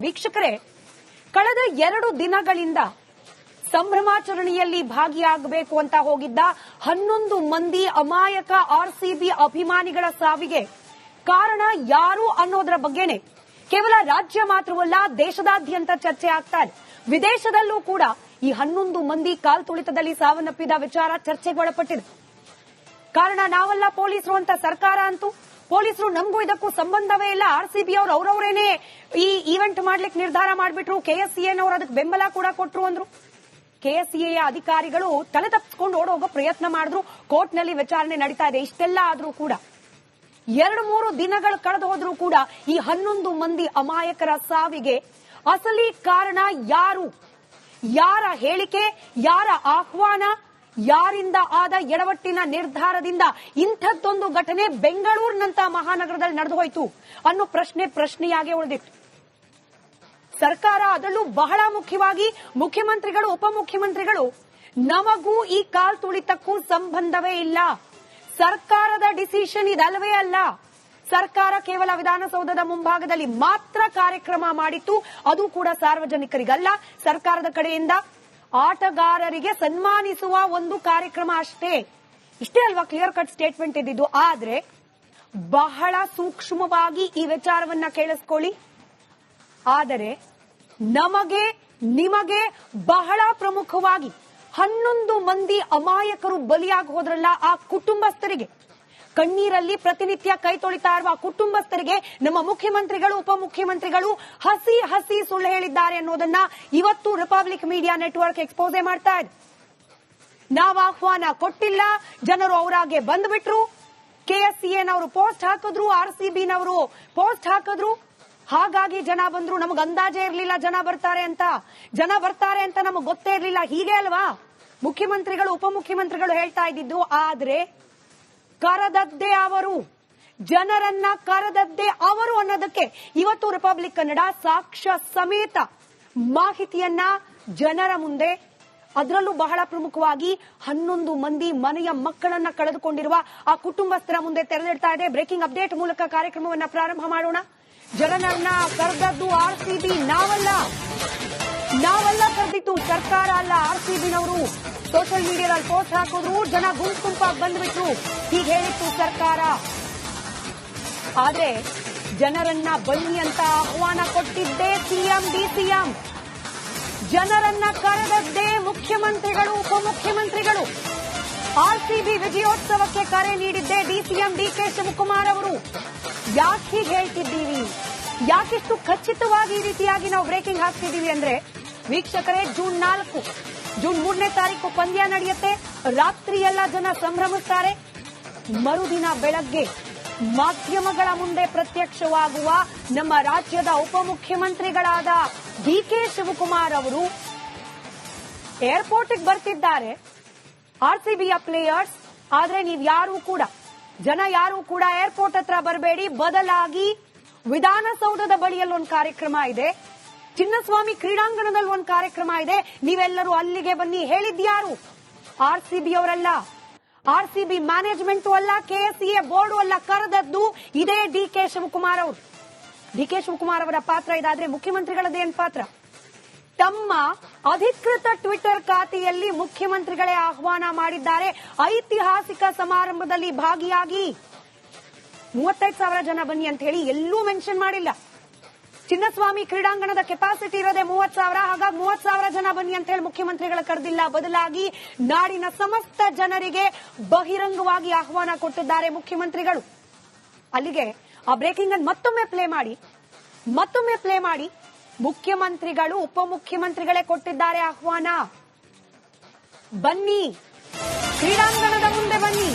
ವೀಕ್ಷಕರೇ, ಕಳೆದ 2 ದಿನಗಳಿಂದ ಸಂಭ್ರಮಾಚರಣೆಯಲ್ಲಿ ಭಾಗಿಯಾಗಬೇಕು ಅಂತ ಹೋಗಿದ್ದ 11 ಮಂದಿ ಅಮಾಯಕ ಆರ್ಸಿಬಿ ಅಭಿಮಾನಿಗಳ ಸಾವಿಗೆ ಕಾರಣ ಯಾರು ಅನ್ನೋದರ ಬಗ್ಗೆನೇ ಕೇವಲ ರಾಜ್ಯ ಮಾತ್ರವಲ್ಲ, ದೇಶದಾದ್ಯಂತ ಚರ್ಚೆ ಆಗ್ತಾ ಇದೆ. ವಿದೇಶದಲ್ಲೂ ಕೂಡ ಈ 11 ಮಂದಿ ಕಾಲ್ತುಳಿತದಲ್ಲಿ ಸಾವನ್ನಪ್ಪಿದ ವಿಚಾರ ಚರ್ಚೆಗೊಳಪಟ್ಟಿದೆ. ಕಾರಣ ನಾವಲ್ಲ ಪೊಲೀಸರು ಅಂತ ಸರ್ಕಾರ ಅಂತೂ, ಪೊಲೀಸರು ನಮಗೂ ಇದಕ್ಕೂ ಸಂಬಂಧವೇ ಇಲ್ಲ, ಆರ್ಸಿಬಿ ಅವರು ಅವರವರೇನೆ ಈ ಈವೆಂಟ್ ಮಾಡ್ಲಿಕ್ಕೆ ನಿರ್ಧಾರ ಮಾಡಿಬಿಟ್ರು, ಕೆಎಸ್ಸಿಎನವರು ಅದಕ್ಕೆ ಬೆಂಬಲ ಕೂಡ ಕೊಟ್ರು ಅಂದ್ರು. ಕೆಎಸ್ಸಿಎ ಅಧಿಕಾರಿಗಳು ತಲೆ ತಪ್ಪಿಸ್ಕೊಂಡು ಓಡೋಗೋ ಪ್ರಯತ್ನ ಮಾಡಿದ್ರು. ಕೋರ್ಟ್ನಲ್ಲಿ ವಿಚಾರಣೆ ನಡೀತಾ ಇದೆ. ಇಷ್ಟೆಲ್ಲ ಆದ್ರೂ ಕೂಡ 2-3 ದಿನಗಳು ಕಳೆದು ಹೋದ್ರೂ ಕೂಡ ಈ 11 ಮಂದಿ ಅಮಾಯಕರ ಸಾವಿಗೆ ಅಸಲಿ ಕಾರಣ ಯಾರು? ಯಾರ ಹೇಳಿಕೆ, ಯಾರ ಆಹ್ವಾನ, ಯಾರಿಂದ ಆದ ಎಡವಟ್ಟಿನ ನಿರ್ಧಾರದಿಂದ ಇಂಥದ್ದೊಂದು ಘಟನೆ ಬೆಂಗಳೂರಿನಂತ ಮಹಾನಗರದಲ್ಲಿ ನಡೆದು ಹೋಯಿತು ಅನ್ನೋ ಪ್ರಶ್ನೆಯಾಗಿ ಉಳಿದಿತ್ತು. ಸರ್ಕಾರ, ಅದರಲ್ಲೂ ಬಹಳ ಮುಖ್ಯವಾಗಿ ಮುಖ್ಯಮಂತ್ರಿಗಳು, ಉಪಮುಖ್ಯಮಂತ್ರಿಗಳು, ನಮಗೂ ಈ ಕಾಲ್ತುಳಿತಕ್ಕೂ ಸಂಬಂಧವೇ ಇಲ್ಲ, ಸರ್ಕಾರದ ಡಿಸಿಷನ್ ಇದಲ್ವೇ ಅಲ್ಲ, ಸರ್ಕಾರ ಕೇವಲ ವಿಧಾನಸೌಧದ ಮುಂಭಾಗದಲ್ಲಿ ಮಾತ್ರ ಕಾರ್ಯಕ್ರಮ ಮಾಡಿತ್ತು, ಅದು ಕೂಡ ಸಾರ್ವಜನಿಕರಿಗಲ್ಲ, ಸರ್ಕಾರದ ಕಡೆಯಿಂದ ಆಟಗಾರರಿಗೆ ಸನ್ಮಾನಿಸುವ ಒಂದು ಕಾರ್ಯಕ್ರಮ ಅಷ್ಟೇ. ಇಷ್ಟೇ ಅಲ್ವಾ ಕ್ಲಿಯರ್ ಕಟ್ ಸ್ಟೇಟ್ಮೆಂಟ್ ಇದ್ದಿದ್ದು. ಆದ್ರೆ ಬಹಳ ಸೂಕ್ಷ್ಮವಾಗಿ ಈ ವಿಚಾರವನ್ನ ಕೇಳಿಸ್ಕೊಳ್ಳಿ. ಆದರೆ ನಮಗೆ, ನಿಮಗೆ ಬಹಳ ಪ್ರಮುಖವಾಗಿ 11 ಮಂದಿ ಅಮಾಯಕರು ಬಲಿಯಾಗಿ ಹೋದ್ರಲ್ಲ, ಆ ಕುಟುಂಬಸ್ಥರಿಗೆ, ಕಣ್ಣೀರಲ್ಲಿ ಪ್ರತಿನಿತ್ಯ ಕೈ ತೊಳಿತಾ ಇರುವ ಕುಟುಂಬಸ್ಥರಿಗೆ ನಮ್ಮ ಮುಖ್ಯಮಂತ್ರಿಗಳು, ಉಪಮುಖ್ಯಮಂತ್ರಿಗಳು ಹಸಿ ಸುಳ್ಳು ಹೇಳಿದ್ದಾರೆ ಅನ್ನೋದನ್ನ ಇವತ್ತು ರಿಪಬ್ಲಿಕ್ ಮೀಡಿಯಾ ನೆಟ್ವರ್ಕ್ ಎಕ್ಸ್ಪೋಸೆ ಮಾಡ್ತಾ ಇದೆ. ನಾವು ಆಹ್ವಾನ ಕೊಟ್ಟಿಲ್ಲ, ಜನರು ಅವರಾಗೆ ಬಂದ್ಬಿಟ್ರು, ಕೆಎಸ್ಸಿಎನವರು ಪೋಸ್ಟ್ ಹಾಕಿದ್ರು, ಆರ್ಸಿಬಿನವರು ಪೋಸ್ಟ್ ಹಾಕಿದ್ರು, ಹಾಗಾಗಿ ಜನ ಬಂದ್ರು. ನಮಗ್ ಅಂದಾಜೇ ಇರಲಿಲ್ಲ ಜನ ಬರ್ತಾರೆ ಅಂತ ನಮಗ್ ಗೊತ್ತೇ ಇರಲಿಲ್ಲ. ಹೀಗೆ ಅಲ್ವಾ ಮುಖ್ಯಮಂತ್ರಿಗಳು, ಉಪಮುಖ್ಯಮಂತ್ರಿಗಳು ಹೇಳ್ತಾ ಇದ್ದಿದ್ದು. ಆದ್ರೆ ಕರೆದದ್ದೇ ಅವರು, ಜನರನ್ನ ಕರೆದದ್ದೇ ಅವರು ಅನ್ನೋದಕ್ಕೆ ಇವತ್ತು ರಿಪಬ್ಲಿಕ್ ಕನ್ನಡ ಸಾಕ್ಷ್ಯ ಸಮೇತ ಮಾಹಿತಿಯನ್ನ ಜನರ ಮುಂದೆ, ಅದರಲ್ಲೂ ಬಹಳ ಪ್ರಮುಖವಾಗಿ 11 ಮಂದಿ ಮನೆಯ ಮಕ್ಕಳನ್ನ ಕಳೆದುಕೊಂಡಿರುವ ಆ ಕುಟುಂಬಸ್ಥರ ಮುಂದೆ ತೆರೆದಿಡ್ತಾ ಇದೆ. ಬ್ರೇಕಿಂಗ್ ಅಪ್ಡೇಟ್ ಮೂಲಕ ಕಾರ್ಯಕ್ರಮವನ್ನ ಪ್ರಾರಂಭ ಮಾಡೋಣ. ಜನರನ್ನ ಕರೆದದ್ದು ಆರ್ಸಿಬಿ, ನಾವಲ್ಲ ಕರೆದಿತ್ತು, ಸರ್ಕಾರ ಅಲ್ಲ. ಆರ್ಸಿಬಿನವರು ಸೋಷಿಯಲ್ ಮೀಡಿಯಾದಲ್ಲಿ ಪೋಸ್ಟ್ ಹಾಕಿದ್ರು, ಜನ ಗುಂಪಾಗಿ ಬಂದ್ಬಿಟ್ರು, ಹೀಗೆ ಹೇಳಿತ್ತು ಸರ್ಕಾರ. ಆದ್ರೆ ಜನರನ್ನ ಬನ್ನಿ ಅಂತ ಆಹ್ವಾನ ಕೊಟ್ಟಿದ್ದೇ ಸಿಎಂ, ಡಿಸಿಎಂ. ಜನರನ್ನ ಕರೆದದ್ದೇ ಮುಖ್ಯಮಂತ್ರಿಗಳು, ಉಪಮುಖ್ಯಮಂತ್ರಿಗಳು. ಆರ್ಸಿಬಿ ವಿಜಯೋತ್ಸವಕ್ಕೆ ಕರೆ ನೀಡಿದ್ದೇ ಡಿಸಿಎಂ ಡಿಕೆ ಶಿವಕುಮಾರ್ ಅವರು. ಯಾಕೆ ಹೀಗೆ ಹೇಳ್ತಿದ್ದೀವಿ, ಯಾಕಿಷ್ಟು ಖಚಿತವಾಗಿ ಈ ರೀತಿಯಾಗಿ ನಾವು ಬ್ರೇಕಿಂಗ್ ಹಾಕ್ತಿದ್ದೀವಿ ಅಂದ್ರೆ, ವೀಕ್ಷಕರೇ, ಜೂನ್ 3ನೇ ತಾರೀಕು ಪಂದ್ಯ ನಡೆಯುತ್ತೆ. ರಾತ್ರಿ ಎಲ್ಲ ಜನ ಸಂಭ್ರಮಿಸ್ತಾರೆ. ಮರುದಿನ ಬೆಳಗ್ಗೆ ಮಾಧ್ಯಮಗಳ ಮುಂದೆ ಪ್ರತ್ಯಕ್ಷವಾಗುವ ನಮ್ಮ ರಾಜ್ಯದ ಉಪಮುಖ್ಯಮಂತ್ರಿಗಳಾದ ಡಿಕೆ ಶಿವಕುಮಾರ್ ಅವರು ಏರ್ಪೋರ್ಟ್ಗೆ ಬರ್ತಿದ್ದಾರೆ, ಆರ್ಸಿಬಿಯ ಪ್ಲೇಯರ್ಸ್. ಆದ್ರೆ ಜನ ಯಾರು ಕೂಡ ಏರ್ಪೋರ್ಟ್ ಹತ್ರ ಬರಬೇಡಿ, ಬದಲಾಗಿ ವಿಧಾನಸೌಧದ ಬಳಿಯಲ್ಲಿ ಒಂದು ಕಾರ್ಯಕ್ರಮ ಇದೆ, ಚಿನ್ನಸ್ವಾಮಿ ಕ್ರೀಡಾಂಗಣದಲ್ಲಿ ಒಂದು ಕಾರ್ಯಕ್ರಮ ಇದೆ, ನೀವೆಲ್ಲರೂ ಅಲ್ಲಿಗೆ ಬನ್ನಿ. ಹೇಳಿದ್ಯಾರು? ಆರ್ಸಿಬಿ ಅವರಲ್ಲ, ಆರ್ಸಿಬಿ ಮ್ಯಾನೇಜ್ಮೆಂಟ್ ಅಲ್ಲ, ಕೆಎಸ್ಸಿಎ ಬೋರ್ಡ್ ಅಲ್ಲ, ಕರೆದದ್ದು ಇದೇ ಡಿಕೆ ಶಿವಕುಮಾರ್ ಅವರು. ಡಿಕೆ ಶಿವಕುಮಾರ್ ಅವರ ಪಾತ್ರ ಇದಾದ್ರೆ ಮುಖ್ಯಮಂತ್ರಿಗಳದ್ದೇನು ಪಾತ್ರ? ತಮ್ಮ ಅಧಿಕೃತ ಟ್ವಿಟರ್ ಖಾತೆಯಲ್ಲಿ ಮುಖ್ಯಮಂತ್ರಿಗಳೇ ಆಹ್ವಾನ ಮಾಡಿದ್ದಾರೆ. ಐತಿಹಾಸಿಕ ಸಮಾರಂಭದಲ್ಲಿ ಭಾಗಿಯಾಗಿ 35,000 ಜನ ಬನ್ನಿ ಅಂತ ಹೇಳಿ ಎಲ್ಲೂ ಮೆನ್ಷನ್ ಮಾಡಿಲ್ಲ. ಚಿನ್ನಸ್ವಾಮಿ ಕ್ರೀಡಾಂಗಣದ ಕೆಪಾಸಿಟಿ ಇರೋದೇ 30,000, ಹಾಗಾಗಿ 30,000 ಜನ ಬನ್ನಿ ಅಂತ ಹೇಳಿ ಮುಖ್ಯಮಂತ್ರಿಗಳ ಕರೆದಿಲ್ಲ. ಬದಲಾಗಿ ನಾಡಿನ ಸಮಸ್ತ ಜನರಿಗೆ ಬಹಿರಂಗವಾಗಿ ಆಹ್ವಾನ ಕೊಟ್ಟಿದ್ದಾರೆ ಮುಖ್ಯಮಂತ್ರಿಗಳು. ಅಲ್ಲಿಗೆ ಆ ಬ್ರೇಕಿಂಗ್ ಅನ್ನು ಮತ್ತೊಮ್ಮೆ ಪ್ಲೇ ಮಾಡಿ ಮುಖ್ಯಮಂತ್ರಿಗಳು, ಉಪಮುಖ್ಯಮಂತ್ರಿಗಳೇ ಕೊಟ್ಟಿದ್ದಾರೆ ಆಹ್ವಾನ. ಬನ್ನಿ, ಕ್ರೀಡಾಂಗಣದ ಮುಂದೆ ಬನ್ನಿ,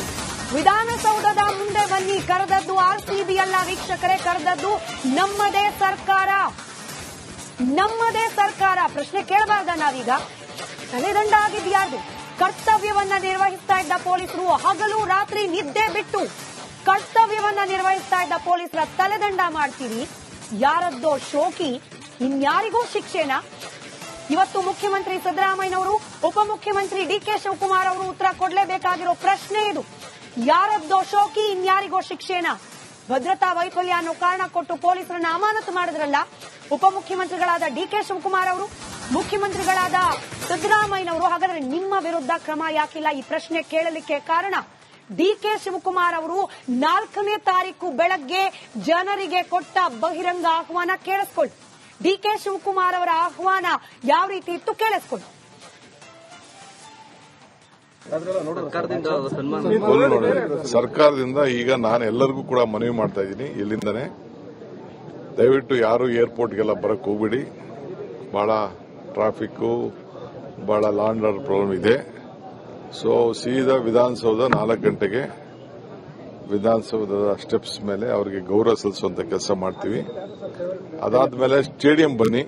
ವಿಧಾನಸೌಧದ ಮುಂದೆ ಬನ್ನಿ. ಕರೆದದ್ದು ಆರ್ಸಿಬಿ ಅಲ್ಲ ವೀಕ್ಷಕರೇ, ಕರೆದದ್ದು ನಮ್ಮದೇ ಸರ್ಕಾರ. ಪ್ರಶ್ನೆ ಕೇಳಬಾರ್ದ ನಾವೀಗ? ತಲೆದಂಡ ಆಗಿದ್ಯಾರ್ದು? ಕರ್ತವ್ಯವನ್ನ ನಿರ್ವಹಿಸ್ತಾ ಇದ್ದ ಪೊಲೀಸರು, ಹಗಲು ರಾತ್ರಿ ನಿದ್ದೆ ಬಿಟ್ಟು ಕರ್ತವ್ಯವನ್ನ ನಿರ್ವಹಿಸ್ತಾ ಇದ್ದ ಪೊಲೀಸರ ತಲೆದಂಡ ಮಾಡ್ತೀರಿ? ಯಾರದ್ದೋ ಶೋಕಿ ಇನ್ಯಾರಿಗೂ ಶಿಕ್ಷೆನಾ? ಇವತ್ತು ಮುಖ್ಯಮಂತ್ರಿ ಸಿದ್ದರಾಮಯ್ಯನವರು, ಉಪಮುಖ್ಯಮಂತ್ರಿ ಡಿಕೆ ಶಿವಕುಮಾರ್ ಅವರು ಉತ್ತರ ಕೊಡಲೇಬೇಕಾಗಿರೋ ಪ್ರಶ್ನೆ ಇದು. ಯಾರದ್ದೋ ಶೋಕಿ ಇನ್ಯಾರಿಗೋ ಶಿಕ್ಷೆನಾ? ಭದ್ರತಾ ವೈಫಲ್ಯ ಅನ್ನೋ ಕಾರಣ ಕೊಟ್ಟು ಪೊಲೀಸರನ್ನ ಅಮಾನತು ಮಾಡಿದ್ರಲ್ಲ, ಉಪಮುಖ್ಯಮಂತ್ರಿಗಳಾದ ಡಿಕೆ ಶಿವಕುಮಾರ್ ಅವರು, ಮುಖ್ಯಮಂತ್ರಿಗಳಾದ ಸಿದ್ದರಾಮಯ್ಯನವರು. ಹಾಗಾದ್ರೆ ನಿಮ್ಮ ವಿರುದ್ಧ ಕ್ರಮ ಯಾಕಿಲ್ಲ? ಈ ಪ್ರಶ್ನೆ ಕೇಳಲಿಕ್ಕೆ ಕಾರಣ, ಡಿಕೆ ಶಿವಕುಮಾರ್ ಅವರು 4ನೇ ತಾರೀಕು ಬೆಳಗ್ಗೆ ಜನರಿಗೆ ಕೊಟ್ಟ ಬಹಿರಂಗ ಆಹ್ವಾನ ಕೇಳಿಸ್ಕೊಳ್ಳಿ. ಡಿಕೆ ಶಿವಕುಮಾರ್ ಅವರ ಆಹ್ವಾನ ಯಾವ ರೀತಿ ಇತ್ತು ಕೇಳಿಸ್ಕೊಳ್ಳಿ. ಸರ್ಕಾರದಿಂದ ಈಗ ನಾನು ಎಲ್ಲರಿಗೂ ಕೂಡ ಮನವಿ ಮಾಡ್ತಾ ಇದ್ದೀನಿ, ಇಲ್ಲಿಂದನೇ ದಯವಿಟ್ಟು ಯಾರು ಏರ್ಪೋರ್ಟ್ಗೆಲ್ಲ ಬರಕ್ ಹೋಗ್ಬಿಡಿ. ಬಹಳ ಟ್ರಾಫಿಕ್, ಬಹಳ ಲಾಂಡ್ ಆರ್ಡರ್ ಪ್ರಾಬ್ಲಮ್ ಇದೆ. ಸೊ ಸೀದಾ ವಿಧಾನಸೌಧ 4 ಗಂಟೆಗೆ ವಿಧಾನಸೌಧದ ಸ್ಟೆಪ್ಸ್ ಮೇಲೆ ಅವರಿಗೆ ಗೌರವ ಸಲ್ಲಿಸುವಂತ ಕೆಲಸ ಮಾಡ್ತೀವಿ. ಅದಾದ್ಮೇಲೆ ಸ್ಟೇಡಿಯಂ ಬನ್ನಿ,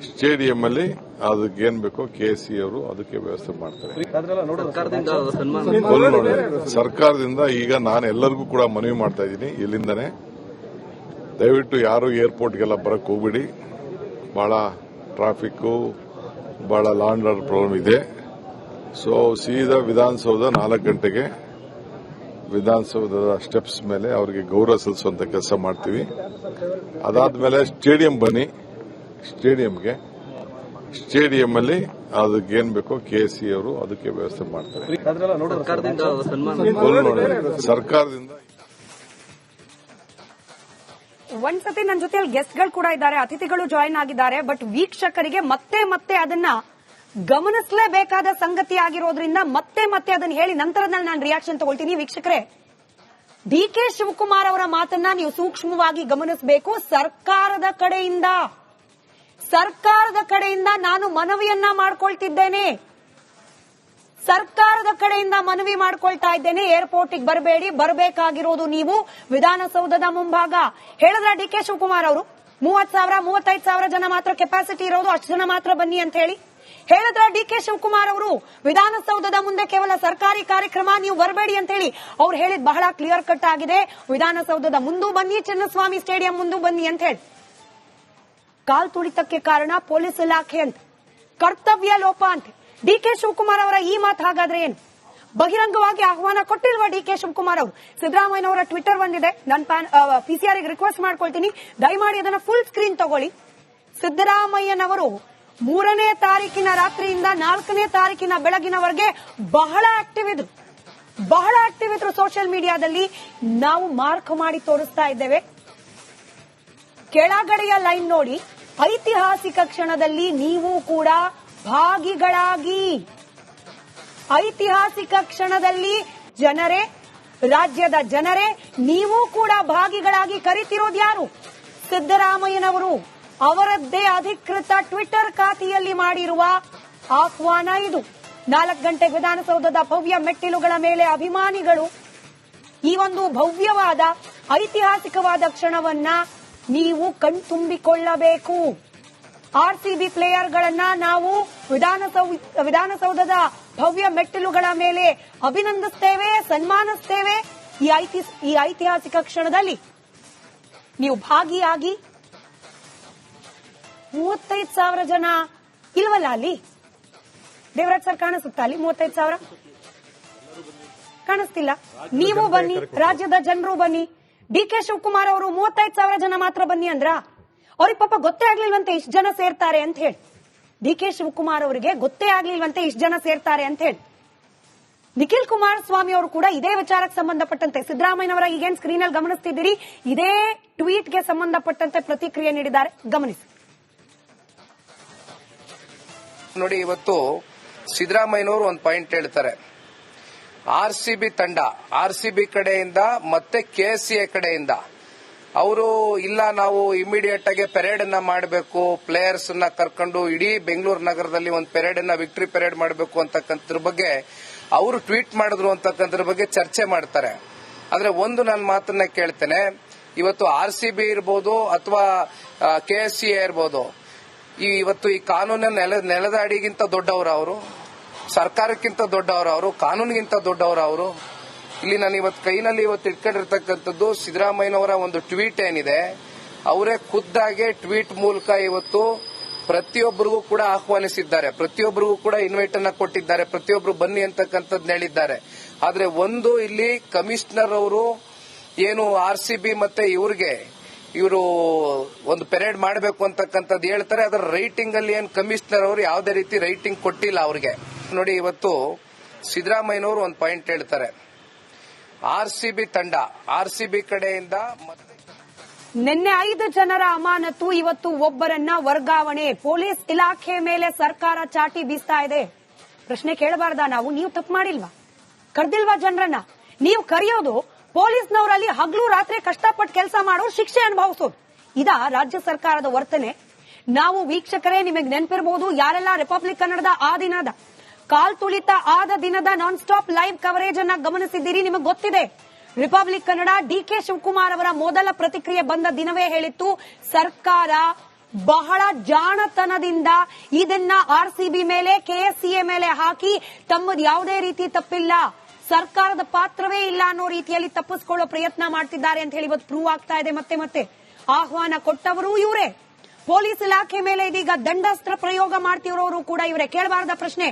ಸ್ಟೇಡಿಯಂ ಅಲ್ಲಿ ಅದಕ್ಕೆ ಏನ್ ಬೇಕೋ ಕೆಎಸ್ಸಿ ಅವರು ಅದಕ್ಕೆ ವ್ಯವಸ್ಥೆ ಮಾಡ್ತಾರೆ. ಸರ್ಕಾರದಿಂದ ಈಗ ನಾನು ಎಲ್ಲರಿಗೂ ಕೂಡ ಮನವಿ ಮಾಡ್ತಾ ಇದ್ದೀನಿ, ಇಲ್ಲಿಂದನೇ ದಯವಿಟ್ಟು ಯಾರು ಏರ್ಪೋರ್ಟ್ಗೆಲ್ಲ ಬರಕ್ ಹೋಗ್ಬಿಡಿ. ಬಹಳ ಟ್ರಾಫಿಕ್, ಬಹಳ ಲಾಂಡ್ ಆರ್ಡರ್ ಪ್ರಾಬ್ಲಮ್ ಇದೆ. ಸೊ ಸೀದಾ ವಿಧಾನಸೌಧ 4 ಗಂಟೆಗೆ ವಿಧಾನಸೌಧದ ಸ್ಟೆಪ್ಸ್ ಮೇಲೆ ಅವರಿಗೆ ಗೌರವ ಸಲ್ಲಿಸುವಂತ ಕೆಲಸ ಮಾಡ್ತೀವಿ. ಅದಾದ್ಮೇಲೆ ಸ್ಟೇಡಿಯಂ ಬನ್ನಿ, ಸ್ಟೇಡಿಯಂ ಅಲ್ಲಿ ಅದಕ್ಕೆ ಏನ್ ಬೇಕೋ ಕೆಎಸ್ಸಿ ಅವರು ಅದಕ್ಕೆ ವ್ಯವಸ್ಥೆ ಮಾಡ್ತಾರೆ. ಸರ್ಕಾರದಿಂದ ಒಂದ್ಸತಿ ನನ್ನ ಜೊತೆ ಗೆಸ್ಟ್ಗಳು ಕೂಡ ಇದ್ದಾರೆ, ಅತಿಥಿಗಳು ಜಾಯಿನ್ ಆಗಿದ್ದಾರೆ. ಬಟ್ ವೀಕ್ಷಕರಿಗೆ ಮತ್ತೆ ಅದನ್ನ ಗಮನಿಸಲೇಬೇಕಾದ ಸಂಗತಿ ಆಗಿರೋದ್ರಿಂದ ಮತ್ತೆ ಅದನ್ನ ಹೇಳಿ ನಂತರದಲ್ಲಿ ನಾನು ರಿಯಾಕ್ಷನ್ ತಗೊಳ್ತೀನಿ. ವೀಕ್ಷಕರೇ, ಡಿಕೆ ಶಿವಕುಮಾರ್ ಅವರ ಮಾತನ್ನ ನೀವು ಸೂಕ್ಷ್ಮವಾಗಿ ಗಮನಿಸಬೇಕು. ಸರ್ಕಾರದ ಕಡೆಯಿಂದ ನಾನು ಮನವಿಯನ್ನ ಮಾಡ್ಕೊಳ್ತಿದ್ದೇನೆ. ಸರ್ಕಾರದ ಕಡೆಯಿಂದ ಮನವಿ ಮಾಡ್ಕೊಳ್ತಾ ಇದ್ದೇನೆ, ಏರ್ಪೋರ್ಟಿಗೆ ಬರಬೇಡಿ, ಬರಬೇಕಾಗಿರೋದು ನೀವು ವಿಧಾನಸೌಧದ ಮುಂಭಾಗ. ಹೇಳಿದ್ರ ಡಿಕೆ ಶಿವಕುಮಾರ್ ಅವರು 30,000 35,000 ಜನ ಮಾತ್ರ ಕೆಪಾಸಿಟಿ ಇರೋದು, ಅಷ್ಟು ಜನ ಮಾತ್ರ ಬನ್ನಿ ಅಂತ ಹೇಳಿ ಹೇಳಿದ್ರ ಡಿಕೆ ಶಿವಕುಮಾರ್ ಅವರು. ವಿಧಾನಸೌಧದ ಮುಂದೆ ಕೇವಲ ಸರ್ಕಾರಿ ಕಾರ್ಯಕ್ರಮ, ನೀವು ಬರಬೇಡಿ ಅಂತ ಹೇಳಿ ಅವ್ರು ಹೇಳಿದ್ ಬಹಳ ಕ್ಲಿಯರ್ ಕಟ್ ಆಗಿದೆ. ವಿಧಾನಸೌಧದ ಮುಂದೂ ಬನ್ನಿ, ಚಿನ್ನಸ್ವಾಮಿ ಸ್ಟೇಡಿಯಂ ಮುಂದೂ ಬನ್ನಿ ಅಂತ ಹೇಳಿ. ಕಾಲ್ ತುಳಿತಕ್ಕೆ ಕಾರಣ ಪೊಲೀಸ್ ಇಲಾಖೆ ಅಂತ, ಕರ್ತವ್ಯ ಲೋಪ ಅಂತ ಡಿಕೆ ಶಿವಕುಮಾರ್ ಅವರ ಈ ಮಾತು ಹಾಗಾದ್ರೆ ಏನು? ಬಹಿರಂಗವಾಗಿ ಆಹ್ವಾನ ಕೊಟ್ಟಿಲ್ವಾ ಡಿಕೆ ಶಿವಕುಮಾರ್ ಅವರು? ಸಿದ್ದರಾಮಯ್ಯನವರ ಟ್ವಿಟರ್ ಬಂದಿದೆ, ನಾನು ಪಿಸಿಆರ್ ರಿಕ್ವೆಸ್ಟ್ ಮಾಡ್ಕೊಳ್ತೀನಿ, ದಯಮಾಡಿ ಅದನ್ನ ಫುಲ್ ಸ್ಕ್ರೀನ್ ತಗೊಳ್ಳಿ. ಸಿದ್ದರಾಮಯ್ಯನವರು 3ನೇ ತಾರೀಕಿನ ರಾತ್ರಿಯಿಂದ 4ನೇ ತಾರೀಕಿನ ಬೆಳಗಿನವರೆಗೆ ಬಹಳ ಆಕ್ಟಿವ್ ಇದ್ರು ಸೋಷಿಯಲ್ ಮೀಡಿಯಾದಲ್ಲಿ. ನಾವು ಮಾರ್ಕ್ ಮಾಡಿ ತೋರಿಸ್ತಾ ಇದ್ದೇವೆ. ಕೆಳಗಡೆಯ ಲೈನ್ ನೋಡಿ, ಐತಿಹಾಸಿಕ ಕ್ಷಣದಲ್ಲಿ ನೀವು ಕೂಡ ಭಾಗಿಗಳಾಗಿ. ಐತಿಹಾಸಿಕ ಕ್ಷಣದಲ್ಲಿ ರಾಜ್ಯದ ಜನರೇ ನೀವು ಕೂಡ ಭಾಗಿಗಳಾಗಿ. ಕರಿತಿರೋದು ಯಾರು? ಸಿದ್ದರಾಮಯ್ಯನವರು. ಅವರದ್ದೇ ಅಧಿಕೃತ ಟ್ವಿಟರ್ ಖಾತೆಯಲ್ಲಿ ಮಾಡಿರುವ ಆಹ್ವಾನ ಇದು. 4 ಗಂಟೆಗೆ ವಿಧಾನಸೌಧದ ಭವ್ಯ ಮೆಟ್ಟಿಲುಗಳ ಮೇಲೆ ಅಭಿಮಾನಿಗಳು ಈ ಒಂದು ಭವ್ಯವಾದ ಐತಿಹಾಸಿಕವಾದ ಕ್ಷಣವನ್ನ ನೀವು ಕಣ್ತುಂಬಿಕೊಳ್ಳಬೇಕು. ಆರ್ಸಿಬಿ ಪ್ಲೇಯರ್ಗಳನ್ನ ನಾವು ವಿಧಾನಸೌಧದ ಭವ್ಯ ಮೆಟ್ಟಿಲುಗಳ ಮೇಲೆ ಅಭಿನಂದಿಸ್ತೇವೆ, ಸನ್ಮಾನಿಸ್ತೇವೆ. ಈ ಐತಿಹಾಸಿಕ ಕ್ಷಣದಲ್ಲಿ ನೀವು ಭಾಗಿಯಾಗಿ. 35,000 ಜನ ಇಲ್ವಲ್ಲ ಅಲ್ಲಿ? ದೇವರಾಜ್ ಸರ್ ಕಾಣಿಸುತ್ತಾ ಅಲ್ಲಿ 35,000? ಕಾಣಿಸ್ತಿಲ್ಲ. ನೀವು ಬನ್ನಿ, ರಾಜ್ಯದ ಜನರು ಬನ್ನಿ. ಡಿಕೆ ಶಿವಕುಮಾರ್ ಅವರು 35,000 ಜನ ಮಾತ್ರ ಬನ್ನಿ ಅಂದ್ರ? ಅವ್ರಿಗೆ ಪಾಪ ಗೊತ್ತೇ ಆಗ್ಲಿಲ್ವಂತೆ ಇಷ್ಟು ಜನ ಸೇರ್ತಾರೆ ಅಂತ ಹೇಳಿ. ಡಿಕೆ ಶಿವಕುಮಾರ್ ಅವರಿಗೆ ಗೊತ್ತೇ ಆಗ್ಲಿಲ್ವಂತೆ ಇಷ್ಟು ಜನ ಸೇರ್ತಾರೆ ಅಂತ ಹೇಳಿ. ನಿಖಿಲ್ ಕುಮಾರಸ್ವಾಮಿ ಅವರು ಕೂಡ ಇದೇ ವಿಚಾರಕ್ಕೆ ಸಂಬಂಧಪಟ್ಟಂತೆ, ಸಿದ್ದರಾಮಯ್ಯನವರ ಈಗೇನ್ ಸ್ಕ್ರೀನ್ ಅಲ್ಲಿ ಗಮನಿಸ್ತಿದ್ದೀರಿ, ಇದೇ ಟ್ವೀಟ್ಗೆ ಸಂಬಂಧಪಟ್ಟಂತೆ ಪ್ರತಿಕ್ರಿಯೆ ನೀಡಿದ್ದಾರೆ. ಗಮನಿಸಿ ನೋಡಿ. ಇವತ್ತು ಸಿದ್ದರಾಮಯ್ಯನವರು ಒಂದು ಪಾಯಿಂಟ್ ಹೇಳ್ತಾರೆ, ಆರ್ಸಿಬಿ ತಂಡ, ಆರ್ಸಿಬಿ ಕಡೆಯಿಂದ ಮತ್ತೆ ಕೆಎಸ್ಸಿಎ ಕಡೆಯಿಂದ ಅವರು ಇಲ್ಲ, ನಾವು ಇಮಿಡಿಯೇಟ್ ಆಗಿ ಪೆರೇಡ್ ಅನ್ನ ಮಾಡಬೇಕು, ಪ್ಲೇಯರ್ಸ್ ಅನ್ನ ಕರ್ಕೊಂಡು ಇಡೀ ಬೆಂಗಳೂರು ನಗರದಲ್ಲಿ ಒಂದು ಪೆರೇಡ್ ಅನ್ನ, ವಿಕ್ಟರಿ ಪೆರೇಡ್ ಮಾಡಬೇಕು ಅಂತಕ್ಕಂಥದ್ರ ಬಗ್ಗೆ ಅವರು ಟ್ವೀಟ್ ಮಾಡಿದ್ರು ಅಂತಕ್ಕಂಥದ್ರ ಬಗ್ಗೆ ಚರ್ಚೆ ಮಾಡ್ತಾರೆ. ಆದ್ರೆ ಒಂದು ನನ್ನ ಮಾತನ್ನ ಕೇಳ್ತೇನೆ, ಇವತ್ತು ಆರ್ಸಿಬಿ ಇರ್ಬೋದು ಅಥವಾ ಕೆಎಸ್ಸಿಎ ಇರ್ಬೋದು, ಇವತ್ತು ಈ ಕಾನೂನಿನ ನೆಲದ ಅಡಿಗಿಂತ ದೊಡ್ಡವರು ಅವರು, ಸರ್ಕಾರಕ್ಕಿಂತ ದೊಡ್ಡವರು ಅವರು, ಕಾನೂನಿಗಿಂತ ದೊಡ್ಡವರು ಅವರು. ಇಲ್ಲಿ ನಾನು ಇವತ್ತು ಕೈನಲ್ಲಿ ಇಟ್ಕೊಂಡಿರ್ತಕ್ಕಂಥದ್ದು ಸಿದ್ದರಾಮಯ್ಯನವರ ಒಂದು ಟ್ವೀಟ್ ಏನಿದೆ, ಅವರೇ ಖುದ್ದಾಗೆ ಟ್ವೀಟ್ ಮೂಲಕ ಇವತ್ತು ಪ್ರತಿಯೊಬ್ಬರಿಗೂ ಕೂಡ ಆಹ್ವಾನಿಸಿದ್ದಾರೆ, ಪ್ರತಿಯೊಬ್ಬರಿಗೂ ಕೂಡ ಇನ್ವೈಟ್ ಅನ್ನ ಕೊಟ್ಟಿದ್ದಾರೆ, ಪ್ರತಿಯೊಬ್ಬರು ಬನ್ನಿ ಅಂತಕ್ಕಂಥದ್ದು ಹೇಳಿದ್ದಾರೆ. ಆದ್ರೆ ಒಂದು ಇಲ್ಲಿ ಕಮಿಷನರ್ ಅವರು ಏನು ಆರ್ಸಿಬಿ ಮತ್ತೆ ಇವ್ರಿಗೆ ಇವರು ಒಂದು ಪೆರೇಡ್ ಮಾಡಬೇಕು ಅಂತಕ್ಕಂಥದ್ದು ಹೇಳ್ತಾರೆ. ಅದರ ರೈಟಿಂಗ್ ಅಲ್ಲಿ ಏನ್ ಕಮಿಷನರ್ ಅವರು ಯಾವುದೇ ರೀತಿ ರೈಟಿಂಗ್ ಕೊಟ್ಟಿಲ್ಲ ಅವ್ರಿಗೆ. ನೋಡಿ, ಇವತ್ತು ಸಿದ್ದರಾಮಯ್ಯನವರು ಒಂದು ಪಾಯಿಂಟ್ ಹೇಳ್ತಾರೆ, ಆರ್ಸಿಬಿ ತಂಡ ಆರ್ಸಿಬಿ ಕಡೆಯಿಂದ ನಿನ್ನೆ 5 ಜನರ ಅಮಾನತು, ಇವತ್ತು ಒಬ್ಬರನ್ನ ವರ್ಗಾವಣೆ. ಪೊಲೀಸ್ ಇಲಾಖೆ ಮೇಲೆ ಸರ್ಕಾರ ಚಾಟಿ ಬೀಸ್ತಾ ಇದೆ. ಪ್ರಶ್ನೆ ಕೇಳಬಾರ್ದಾ ನಾವು? ನೀವು ತಪ್ಪು ಮಾಡಿಲ್ವಾ? ಕರೆದಿಲ್ವಾ ಜನರನ್ನ? ನೀವು ಕರೆಯೋದು ಪೊಲೀಸ್ನವರಲ್ಲಿ ಹಗಲು ರಾತ್ರಿ ಕಷ್ಟಪಟ್ಟು ಕೆಲಸ ಮಾಡೋರು ಶಿಕ್ಷೆ ಅನುಭವಿಸೋದು. ಇದಾ ರಾಜ್ಯ ಸರ್ಕಾರದ ವರ್ತನೆ? ನಾವು ವೀಕ್ಷಕರೇ ನಿಮಗೆ ನೆನಪಿರಬಹುದು, ಯಾರೆಲ್ಲ ರಿಪಬ್ಲಿಕ್ ಕನ್ನಡದ ಆ ದಿನದ ಕಾಲ್ ತುಳಿತ ಆದ ದಿನದ ನಾನ್ ಸ್ಟಾಪ್ ಲೈವ್ ಕವರೇಜ್ ಅನ್ನ ಗಮನಿಸಿದ್ದೀರಿ. ನಿಮಗೆ ಗೊತ್ತಿದೆ, ರಿಪಬ್ಲಿಕ್ ಕನ್ನಡ ಡಿಕೆ ಶಿವಕುಮಾರ್ ಅವರ ಮೊದಲ ಪ್ರತಿಕ್ರಿಯೆ ಬಂದ ದಿನವೇ ಹೇಳಿತ್ತು, ಸರ್ಕಾರ ಬಹಳ ಜಾಣತನದಿಂದ ಇದನ್ನ ಆರ್ಸಿಬಿ ಮೇಲೆ ಕೆಎಸ್ಸಿಎ ಮೇಲೆ ಹಾಕಿ ತಮ್ಮದು ಯಾವುದೇ ರೀತಿ ತಪ್ಪಿಲ್ಲ, ಸರ್ಕಾರದ ಪಾತ್ರವೇ ಇಲ್ಲ ಅನ್ನೋ ರೀತಿಯಲ್ಲಿ ತಪ್ಪಿಸಿಕೊಳ್ಳೋ ಪ್ರಯತ್ನ ಮಾಡ್ತಿದ್ದಾರೆ ಅಂತ ಹೇಳಿ ಇವತ್ತು ಪ್ರೂವ್ ಆಗ್ತಾ ಇದೆ. ಮತ್ತೆ ಮತ್ತೆ ಆಹ್ವಾನ ಕೊಟ್ಟವರು ಇವರೇ. ಪೊಲೀಸ್ ಇಲಾಖೆ ಮೇಲೆ ಇದೀಗ ದಂಡಾಸ್ತ್ರ ಪ್ರಯೋಗ ಮಾಡ್ತಿರೋರು ಕೂಡ ಇವರೇ. ಕೇಳಬಾರದ ಪ್ರಶ್ನೆ,